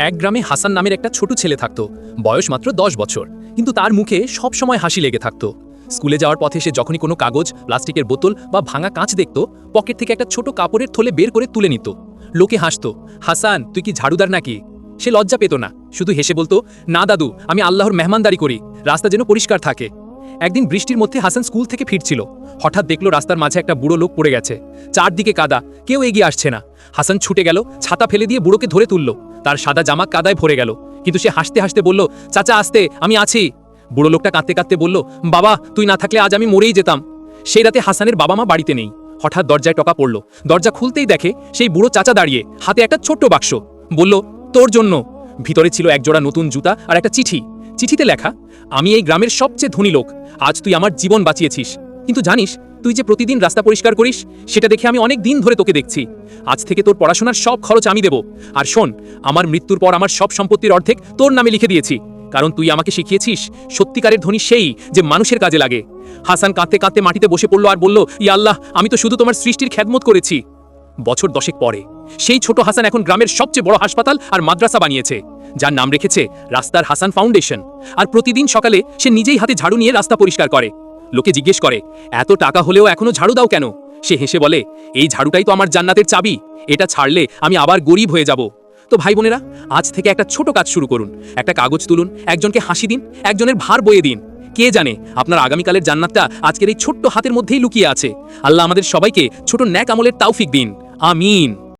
এক গ্রামে হাসান নামের একটা ছোট ছেলে থাকত। বয়স মাত্র 10 বছর, কিন্তু তার মুখে সব সময় হাসি লেগে থাকত। স্কুলে যাওয়ার পথে সে যখনই কোনো কাগজ, প্লাস্টিকের বোতল বা ভাঙা কাঁচ দেখত, পকেট থেকে একটা ছোট কাপড়ের থলে বের করে তুলে নিত। লোকে হাসত, হাসান তুই কি ঝাড়ুদার নাকি? সে লজ্জা পেত না, শুধু হেসে বলতো, না দাদু, আমি আল্লাহর মেহমানদারি করি, রাস্তা যেন পরিষ্কার থাকে। একদিন বৃষ্টির মধ্যে হাসান স্কুল থেকে ফিরছিল। হঠাৎ দেখলো রাস্তার মাঝে একটা বুড়ো লোক পড়ে গেছে। চারদিকে কাদা, কেউ এগিয়ে আসছে না। হাসান ছুটে গেল, ছাতা ফেলে দিয়ে বুড়োকে ধরে তুলল। তার সাদা জামা কাদায় ভরে গেল, কিন্তু সে হাসতে হাসতে বলল, চাচা আস্তে, আমি আছি। বুড়ো লোকটা কাঁদতে কাঁদতে বলল, বাবা তুই না থাকলে আজ আমি মরেই যেতাম। সেই রাতে হাসানের বাবা মা বাড়িতে নেই। হঠাৎ দরজায় টোকা পড়ল। দরজা খুলতেই দেখে সেই বুড়ো চাচা দাঁড়িয়ে, হাতে একটা ছোট্ট বাক্স। বলল, তোর জন্য। ভিতরে ছিল একজোড়া নতুন জুতা আর একটা চিঠি। চিঠিতে লেখা, আমি এই গ্রামের সবচেয়ে ধনী লোক, আজ তুই আমার জীবন বাঁচিয়েছিস। কিন্তু জানিস তুই যে প্রতিদিন রাস্তা পরিষ্কার করিস, সেটা দেখে আমি অনেক দিন ধরে তোকে দেখছি। আজ থেকে তোর পড়াশোনার সব খরচ আমি দেব। আর শোন, আমার মৃত্যুর পর আমার সব সম্পত্তির অর্ধেক তোর নামে লিখে দিয়েছি, কারণ তুই আমাকে শিখিয়েছিস সত্যিকারের ধনী সেই যে মানুষের কাজে লাগে। হাসান কাঁদতে কাঁদতে মাটিতে বসে পড়ল আর বলল, ইয়া আল্লাহ, আমি তো শুধু তোমার সৃষ্টির খেদমত করেছি। বছর 10 পরে সেই ছোট হাসান এখন গ্রামের সবচেয়ে বড় হাসপাতাল আর মাদ্রাসা বানিয়েছে, যার নাম রেখেছে রাস্তার হাসান ফাউন্ডেশন। আর প্রতিদিন সকালে সে নিজেই হাতে ঝাড়ু নিয়ে রাস্তা পরিষ্কার করে। লোকে জিজ্ঞেস করে, এত টাকা হলেও এখনো ঝাড়ু দাও কেন? সে হেসে বলে, এই ঝাড়ুটাই তো আমার জান্নাতের চাবি, এটা ছাড়লে আমি আবার গরিব হয়ে যাব। তো ভাই বোনেরা, আজ থেকে একটা ছোট কাজ শুরু করুন। একটা কাগজ তুলুন, একজনকে হাসি দিন, একজনের ভার বয়ে দিন। কে জানে আপনার আগামীকালের জান্নাতটা আজকের এই ছোট্ট হাতের মধ্যেই লুকিয়ে আছে। আল্লাহ আমাদের সবাইকে ছোট ন্যাক আমলের তৌফিক দিন। আমিন।